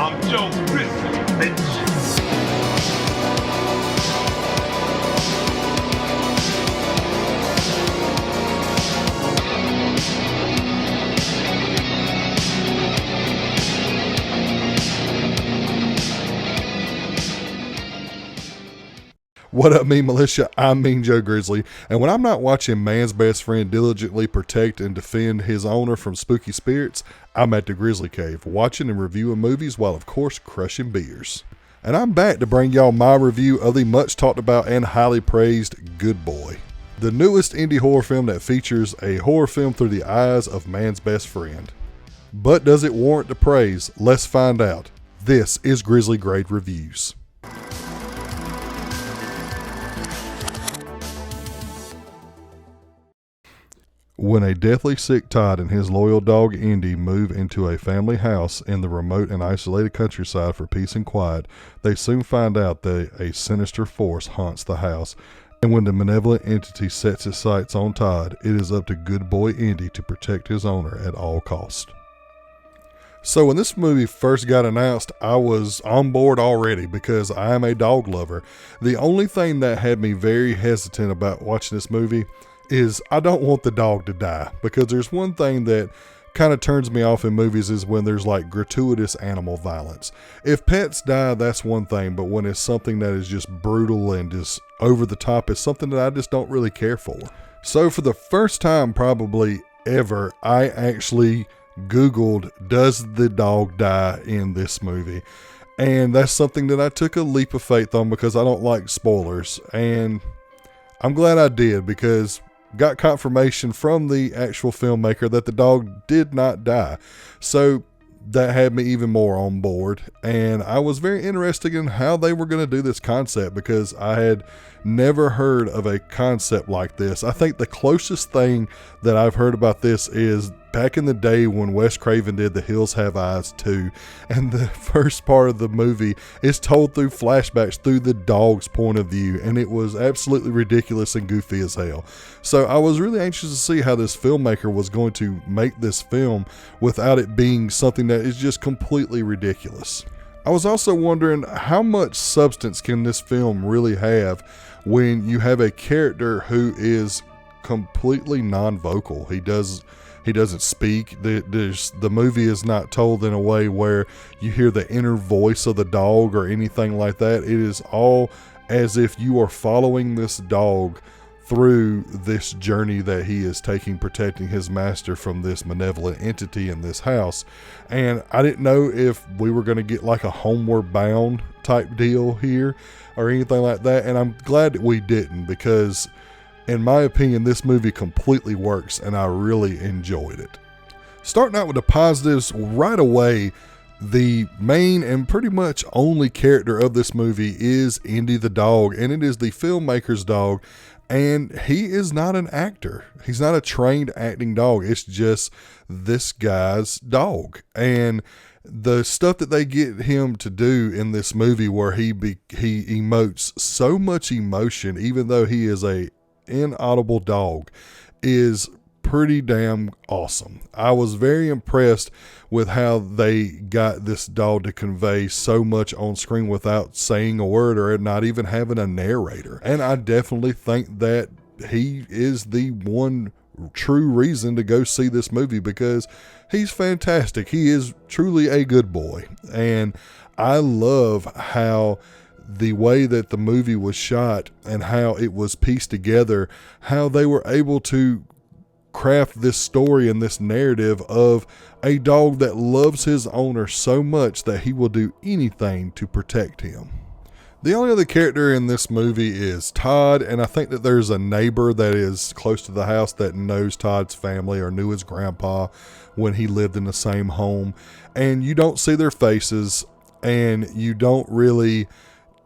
I'm Joe Grizzly, bitch. What up, Militia? I'm Mean Joe Grizzly, and when I'm not watching man's best friend diligently protect and defend his owner from spooky spirits, I'm at the Grizzly Cave, watching and reviewing movies while, of course, crushing beers. And I'm back to bring y'all my review of the much talked about and highly praised Good Boy, the newest indie horror film that features a horror film through the eyes of man's best friend. But does it warrant the praise? Let's find out. This is Grizzly Grade Reviews. When a deathly sick Todd and his loyal dog Indy move into a family house in the remote and isolated countryside for peace and quiet, they soon find out that a sinister force haunts the house. And when the malevolent entity sets its sights on Todd, it is up to good boy Indy to protect his owner at all costs. So when this movie first got announced, I was on board already because I am a dog lover. The only thing that had me very hesitant about watching this movie is I don't want the dog to die, because there's one thing that kind of turns me off in movies is when there's like gratuitous animal violence. If pets die, that's one thing, but when it's something that is just brutal and just over the top, it's something that I just don't really care for. So for the first time probably ever, I actually Googled, does the dog die in this movie? And that's something that I took a leap of faith on because I don't like spoilers. And I'm glad I did, because got confirmation from the actual filmmaker that the dog did not die. So that had me even more on board. And I was very interested in how they were going to do this concept, because I had never heard of a concept like this. I think the closest thing that I've heard about this is back in the day when Wes Craven did The Hills Have Eyes 2, and the first part of the movie is told through flashbacks through the dog's point of view, and it was absolutely ridiculous and goofy as hell. So I was really anxious to see how this filmmaker was going to make this film without it being something that is just completely ridiculous. I was also wondering how much substance can this film really have when you have a character who is completely non-vocal. He doesn't speak. The movie is not told in a way where you hear the inner voice of the dog or anything like that. It is all as if you are following this dog through this journey that he is taking, protecting his master from this malevolent entity in this house. And I didn't know if we were going to get like a Homeward Bound type deal here or anything like that. And I'm glad that we didn't, because in my opinion, this movie completely works and I really enjoyed it. Starting out with the positives right away, the main and pretty much only character of this movie is Indy the dog, and it is the filmmaker's dog. And he is not an actor. He's not a trained acting dog. It's just this guy's dog. And the stuff that they get him to do in this movie, where he emotes so much emotion, even though he is a inaudible dog, is pretty damn awesome. I was very impressed with how they got this dog to convey so much on screen without saying a word or not even having a narrator. And I definitely think that he is the one true reason to go see this movie, because he's fantastic. He is truly a good boy. And I love how the way that the movie was shot and how it was pieced together, how they were able to craft this story and this narrative of a dog that loves his owner so much that he will do anything to protect him. The only other character in this movie is Todd, and I think that there's a neighbor that is close to the house that knows Todd's family or knew his grandpa when he lived in the same home. And you don't see their faces, and you don't really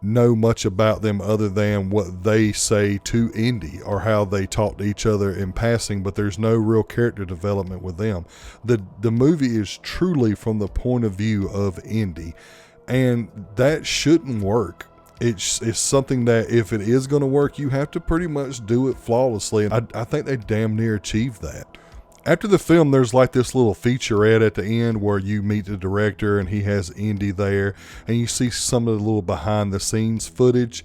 know much about them other than what they say to Indy or how they talk to each other in passing, but there's no real character development with them. The movie is truly from the point of view of Indy, and that shouldn't work. It's something that if it is going to work, you have to pretty much do it flawlessly, and I think they damn near achieved that. After the film, there's like this little featurette at the end where you meet the director and he has Indy there, and you see some of the little behind the scenes footage.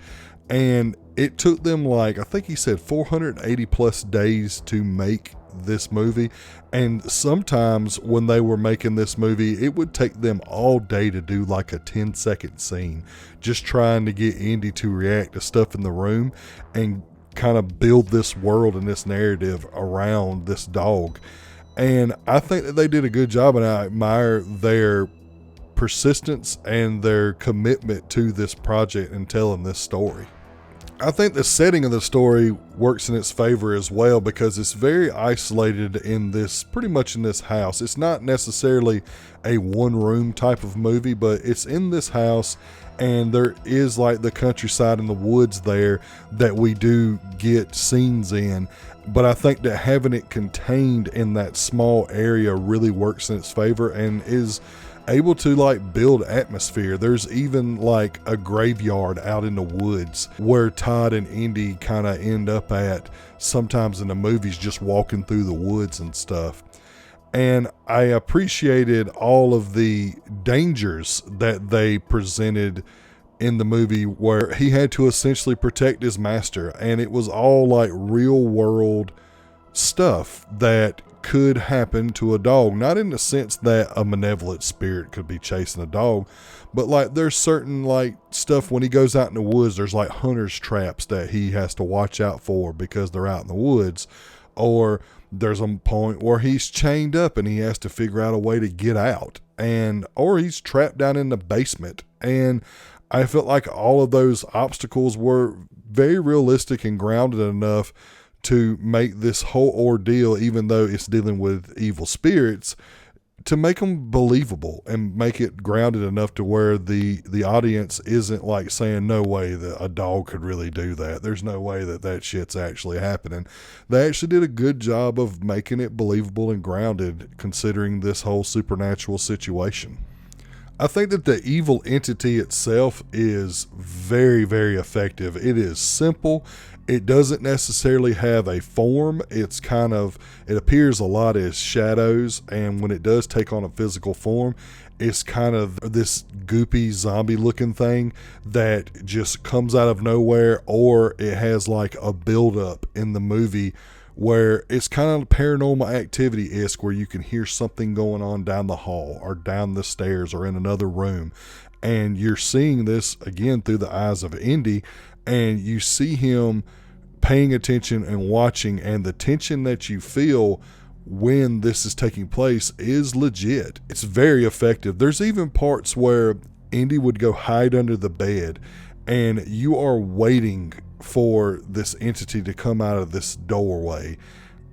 And it took them, like, I think he said 480 plus days to make this movie. And sometimes when they were making this movie, it would take them all day to do like a 10-second scene, just trying to get Indy to react to stuff in the room and kind of build this world and this narrative around this dog. And I think that they did a good job, and I admire their persistence and their commitment to this project and telling this story. I think the setting of the story works in its favor as well, because it's very isolated in this, pretty much in this house. It's not necessarily a one room type of movie, but it's in this house, and there is like the countryside and the woods there that we do get scenes in. But I think that having it contained in that small area really works in its favor and is able to like build atmosphere. There's even like a graveyard out in the woods where Todd and Indy kind of end up at sometimes in the movies, just walking through the woods and stuff. And I appreciated all of the dangers that they presented in the movie, where he had to essentially protect his master, and it was all like real world stuff that could happen to a dog. Not in the sense that a malevolent spirit could be chasing a dog, but like there's certain like stuff when he goes out in the woods, there's like hunter's traps that he has to watch out for because they're out in the woods. Or there's a point where he's chained up and he has to figure out a way to get out, or he's trapped down in the basement. And I felt like all of those obstacles were very realistic and grounded enough to make this whole ordeal, even though it's dealing with evil spirits, to make them believable and make it grounded enough to where the audience isn't like saying, no way that a dog could really do that. There's no way that shit's actually happening. They actually did a good job of making it believable and grounded, considering this whole supernatural situation. I think that the evil entity itself is very, very effective. It is simple. It doesn't necessarily have a form. It appears a lot as shadows, and when it does take on a physical form, it's kind of this goopy zombie looking thing that just comes out of nowhere, or it has like a buildup in the movie where it's kind of Paranormal Activity-esque, where you can hear something going on down the hall or down the stairs or in another room. And you're seeing this again through the eyes of Indy, and you see him paying attention and watching, and the tension that you feel when this is taking place is legit. It's very effective. There's even parts where Indy would go hide under the bed, and you are waiting for this entity to come out of this doorway,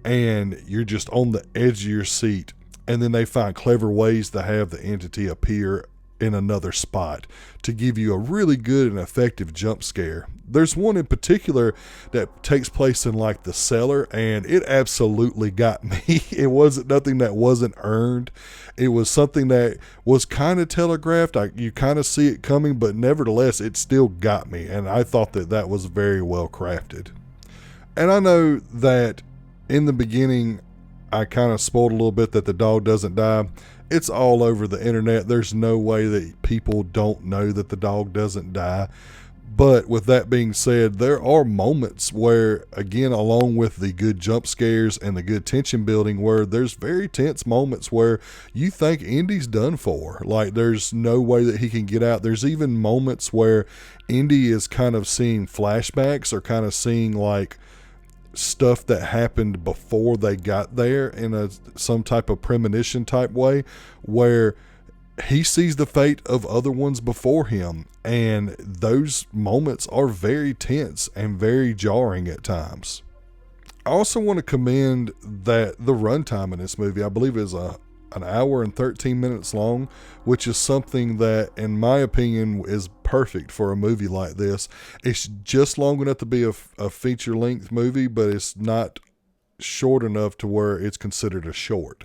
and you're just on the edge of your seat. And then they find clever ways to have the entity appear in another spot to give you a really good and effective jump scare. There's one in particular that takes place in like the cellar, and it absolutely got me. It wasn't nothing that wasn't earned. It was something that was kind of telegraphed. You kind of see it coming, but nevertheless, it still got me. And I thought that was very well crafted. And I know that in the beginning, I kind of spoiled a little bit that the dog doesn't die. It's all over the internet. There's no way that people don't know that the dog doesn't die. But with that being said, there are moments where, again, along with the good jump scares and the good tension building, where there's very tense moments where you think Indy's done for. Like, there's no way that he can get out. There's even moments where Indy is kind of seeing flashbacks, or kind of seeing like stuff that happened before they got there in some type of premonition type way, where he sees the fate of other ones before him. And those moments are very tense and very jarring at times. I also want to commend that the runtime in this movie, I believe, is an hour and 13 minutes long, which is something that, in my opinion, is perfect for a movie like this. It's just long enough to be a feature-length movie, but it's not short enough to where it's considered a short.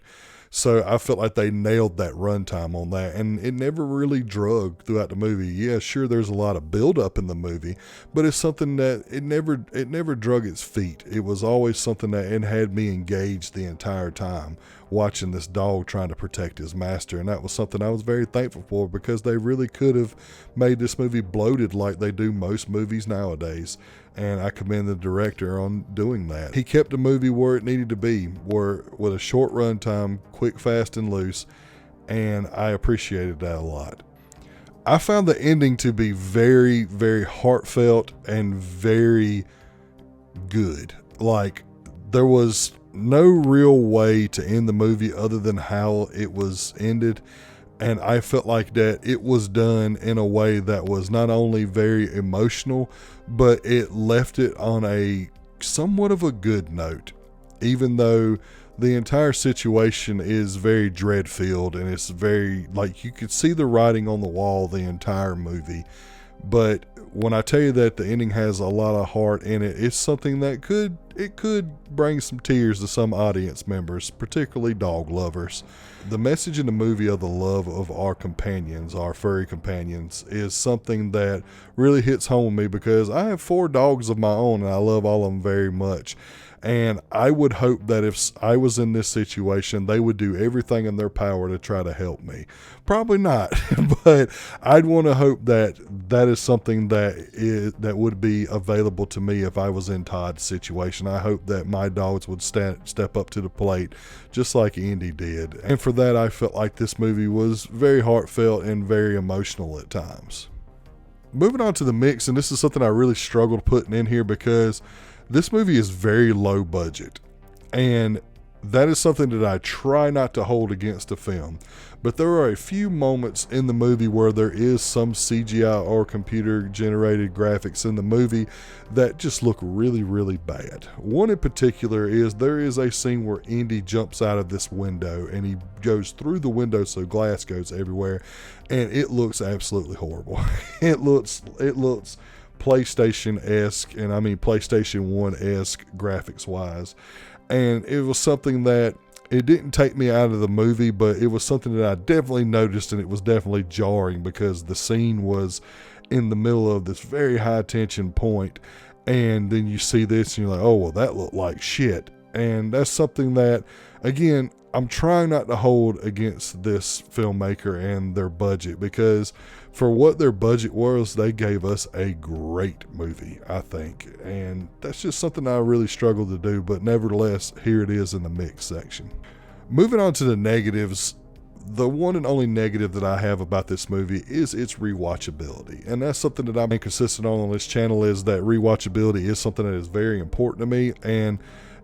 So I felt like they nailed that runtime on that, and it never really drug throughout the movie. Yeah, sure, there's a lot of build up in the movie, but it's something that it never drug its feet. It was always something that it had me engaged the entire time, watching this dog trying to protect his master. And that was something I was very thankful for, because they really could have made this movie bloated like they do most movies nowadays. And I commend the director on doing that. He kept the movie where it needed to be, with a short runtime, quick, fast, and loose, and I appreciated that a lot. I found the ending to be very, very heartfelt and very good. Like, there was no real way to end the movie other than how it was ended. And I felt like that it was done in a way that was not only very emotional, but it left it on a somewhat of a good note, even though the entire situation is very dread-filled, and it's very, like, you could see the writing on the wall the entire movie. But when I tell you that the ending has a lot of heart in it, it's something that could bring some tears to some audience members, particularly dog lovers. The message in the movie of the love of our companions, our furry companions, is something that really hits home with me, because I have 4 dogs of my own and I love all of them very much. And I would hope that if I was in this situation, they would do everything in their power to try to help me. Probably not, but I'd want to hope that that is something that would be available to me if I was in Todd's situation. I hope that my dogs would step up to the plate just like Indy did. And for that, I felt like this movie was very heartfelt and very emotional at times. Moving on to the mix, and this is something I really struggled putting in here, because this movie is very low budget, and that is something that I try not to hold against the film. But there are a few moments in the movie where there is some CGI or computer generated graphics in the movie that just look really, really bad. One in particular is there is a scene where Indy jumps out of this window and he goes through the window so glass goes everywhere, and it looks absolutely horrible. It looks PlayStation-esque, and I mean PlayStation 1-esque graphics wise. And it was something that it didn't take me out of the movie, but it was something that I definitely noticed, and it was definitely jarring, because the scene was in the middle of this very high tension point, and then you see this and you're like, oh, well, that looked like shit. And that's something that, again, I'm trying not to hold against this filmmaker and their budget, because for what their budget was, they gave us a great movie, I think. And that's just something I really struggled to do, but nevertheless, here it is in the mix section. Moving on to the negatives, the one and only negative that I have about this movie is its rewatchability. And that's something that I'm consistent on this channel, is that rewatchability is something that is very important to me. And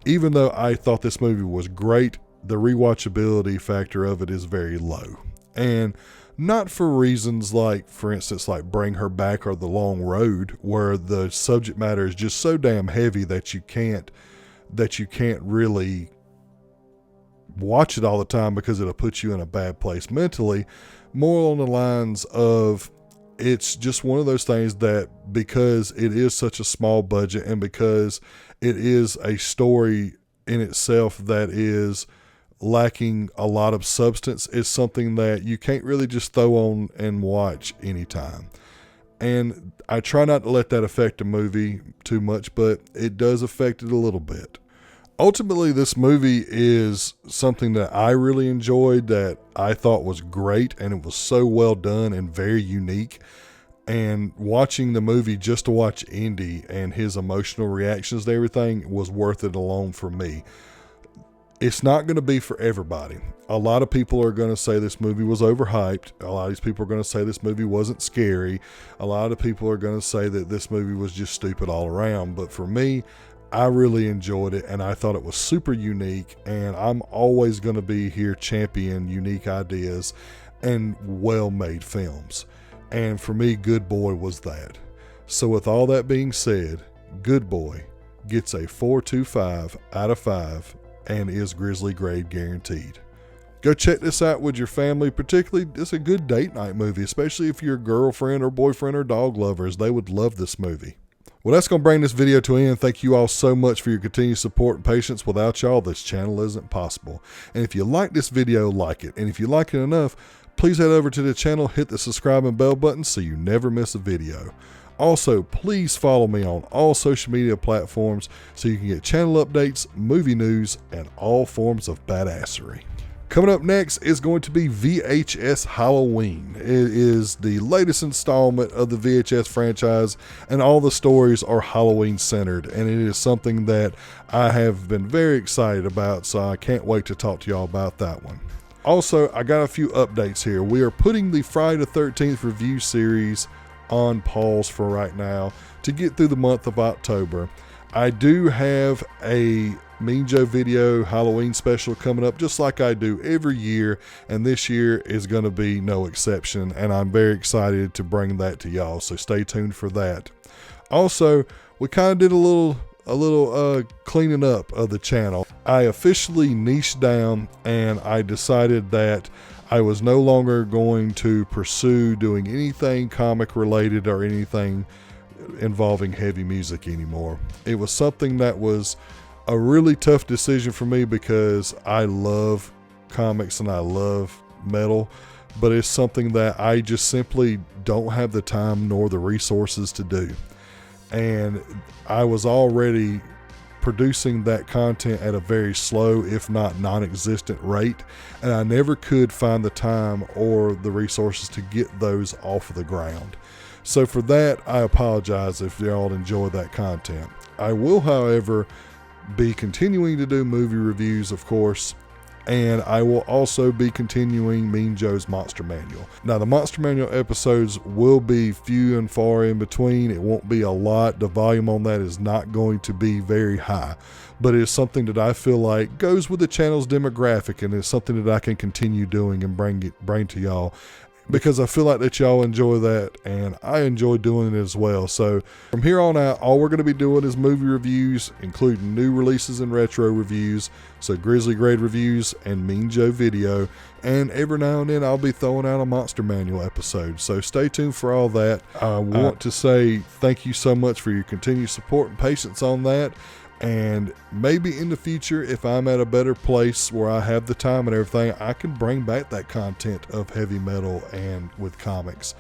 even though I thought this movie was great, the rewatchability factor of it is very low. And not for reasons like, for instance, like Bring Her Back or The Long Road, where the subject matter is just so damn heavy that you can't really watch it all the time, because it'll put you in a bad place mentally. More on the lines of, it's just one of those things that, because it is such a small budget and because it is a story in itself that is lacking a lot of substance, is something that you can't really just throw on and watch anytime. And I try not to let that affect the movie too much, but it does affect it a little bit. Ultimately, this movie is something that I really enjoyed, that I thought was great, and it was so well done and very unique. And watching the movie just to watch Indy and his emotional reactions to everything was worth it alone for me. It's not going to be for everybody. A lot of people are going to say this movie was overhyped. A lot of these people are going to say this movie wasn't scary. A lot of people are going to say that this movie was just stupid all around. But for me, I really enjoyed it, and I thought it was super unique. And I'm always going to be here champion unique ideas and well-made films. And for me, Good Boy was that. So with all that being said, Good Boy gets a 4.25 out of 5 and is Grizzly Grade guaranteed. Go check this out with your family. Particularly, it's a good date night movie, especially if you're a girlfriend or boyfriend or dog lovers. They would love this movie. Well, that's going to bring this video to an end. Thank you all so much for your continued support and patience. Without y'all, this channel isn't possible. And if you like this video, like it. And if you like it enough, please head over to the channel, hit the subscribe and bell button so you never miss a video. Also, please follow me on all social media platforms so you can get channel updates, movie news, and all forms of badassery. Coming up next is going to be VHS Halloween. It is the latest installment of the VHS franchise, and all the stories are Halloween centered, and it is something that I have been very excited about, so I can't wait to talk to y'all about that one. Also, I got a few updates here. We are putting the Friday the 13th review series on pause for right now to get through the month of October. I do have a Mean Joe video Halloween special coming up, just like I do every year, and this year is going to be no exception, and I'm very excited to bring that to y'all, so stay tuned for that. Also, we kind of did a little cleaning up of the channel. I officially niched down, and I decided that I was no longer going to pursue doing anything comic related or anything involving heavy music anymore. It was something that was a really tough decision for me because I love comics and I love metal, but it's something that I just simply don't have the time nor the resources to do. And I was already producing that content at a very slow, if not non-existent rate, and I never could find the time or the resources to get those off of the ground. So for that, I apologize if y'all enjoy that content. I will, however, be continuing to do movie reviews, of course, and I will also be continuing Mean Joe's Monster Manual. Now, the Monster Manual episodes will be few and far in between. It won't be a lot. The volume on that is not going to be very high, but it's something that I feel like goes with the channel's demographic, and it's something that I can continue doing and bring to y'all, because I feel like that y'all enjoy that and I enjoy doing it as well. So from here on out, all we're going to be doing is movie reviews, including new releases and retro reviews. So Grizzly Grade Reviews and Mean Joe video. And every now and then I'll be throwing out a Monster Manual episode. So stay tuned for all that. I want to say thank you so much for your continued support and patience on that. And maybe in the future, if I'm at a better place where I have the time and everything, I can bring back that content of heavy metal and with comics.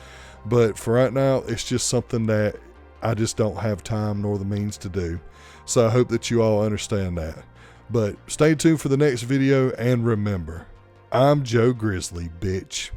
But for right now, it's just something that I just don't have time nor the means to do. So I hope that you all understand that. But stay tuned for the next video, and remember, I'm Joe Grizzly, bitch.